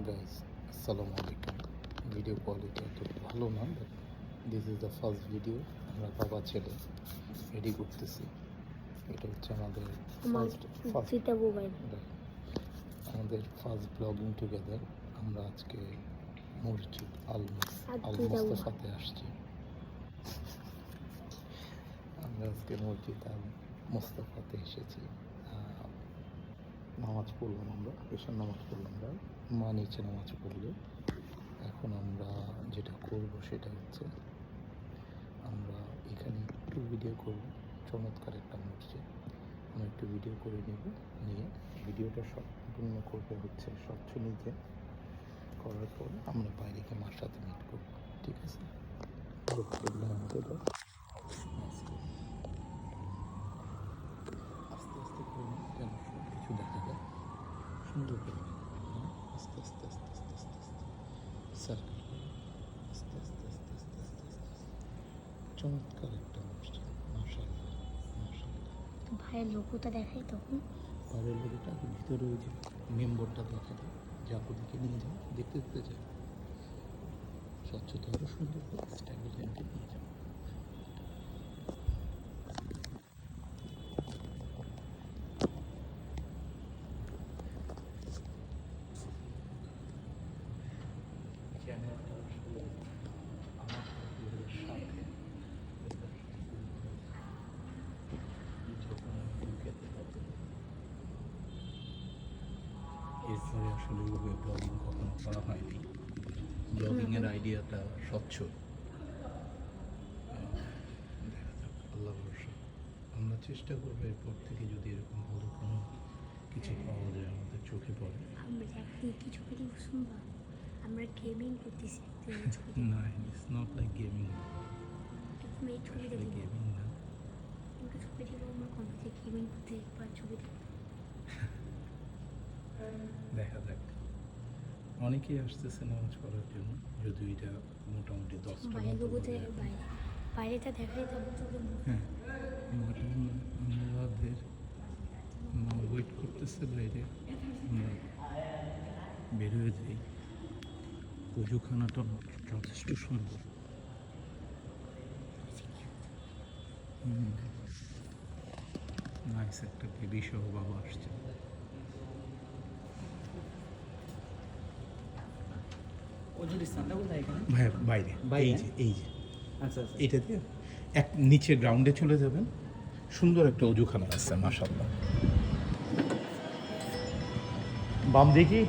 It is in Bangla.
গাইজ আসসালামু আলাইকুম। ভিডিও কোয়ালিটি অত ভালো না, but this is the first video. আমরা বাবা ছেলে রেডি করতেছি। এটা হচ্ছে আমাদের আমাদের ফার্স্ট ব্লগিং টুগেদার। আমরা আজকে মসজিদ আল মুস্তাফাতে আসছি। আমরা আজকে মসজিদ আল মুস্তাফাতে এসেছি। নামাজ পড়লাম, আমরা এশার নামাজ পড়লাম, মা নিচে নামাজ পড়লে। এখন আমরা যেটা করব সেটা হচ্ছে আমরা এখানে একটু ভিডিও করব। চমৎকার একটা মসজিদ, আমরা একটু ভিডিও করে নিয়ে ভিডিওটা সম্পূর্ণ করবে হচ্ছে স্বচ্ছ নিজে করার পর আমরা বাইরে গিয়ে মার সাথে মিট করব। ঠিক আছে? আমাদের আস্তে আস্তে করে যেন সব কিছু দেখা যায় সুন্দর করে। আস্তে আস্তে আস্তে আস্তে আস্তে আস্তে সার্কেল করে আস্তে আস্তে আস্তে আস্তে আস্তে আস্তে চমৎকার একটা মসজিদ। মাশাআল্লাহ মাশাআল্লাহ। ভাইয়ের লোকটা দেখাই তখন বাইরের লোকটা ভিতরে ওই যে মেম্বরটা দেখা যায়, জাপুদিকে নিয়ে যাও, দেখতে দেখতে যায়। স্বচ্ছতা আরও সুন্দর করে স্টাইল ল্যান্ডে নিয়ে যাও। এরপরে আসলে ব্লগিং কখনো করা হয়নি। ব্লগিংয়ের আইডিয়াটা স্বচ্ছ। দেখা যাক, আল্লাহ ভরসা। আমরা চেষ্টা করবো এরপর থেকে যদি এরকম ভালো কোনো কিছু পাওয়া যায় আমাদের চোখে পড়ে। আমরা কিছু কিছু শুনবা আমরা গেমিং করতেছি। না, ইটস নট লাইক গেমিং। তুমি এই ছবি দেখো, গেমিং না, আমরা ছবি দেখো, আমরা কম্পিউটার গেমিং করতে একবার ছবি দেখো। দেখা যাক। অনেকেই আসতেছে নামাজ পড়ার জন্য, যদিও এটা মোটামুটি 10টা বাইরেটা দেখাই যাবো চোখে। হ্যাঁ, আমাদের মা ওয়েট করতেছে বাইরে, আমরা বের হয়ে যাই। অজুখানাটা যথেষ্ট সুন্দর। নাইস, একটা বেবি সহ বাবা আসছে। ভাই বাইরে, এই যে আচ্ছা এইটাতে এক নিচে গ্রাউন্ডে চলে যাবেন, সুন্দর একটা অজুখানা আছে মাশাআল্লাহ। বাম দিকেই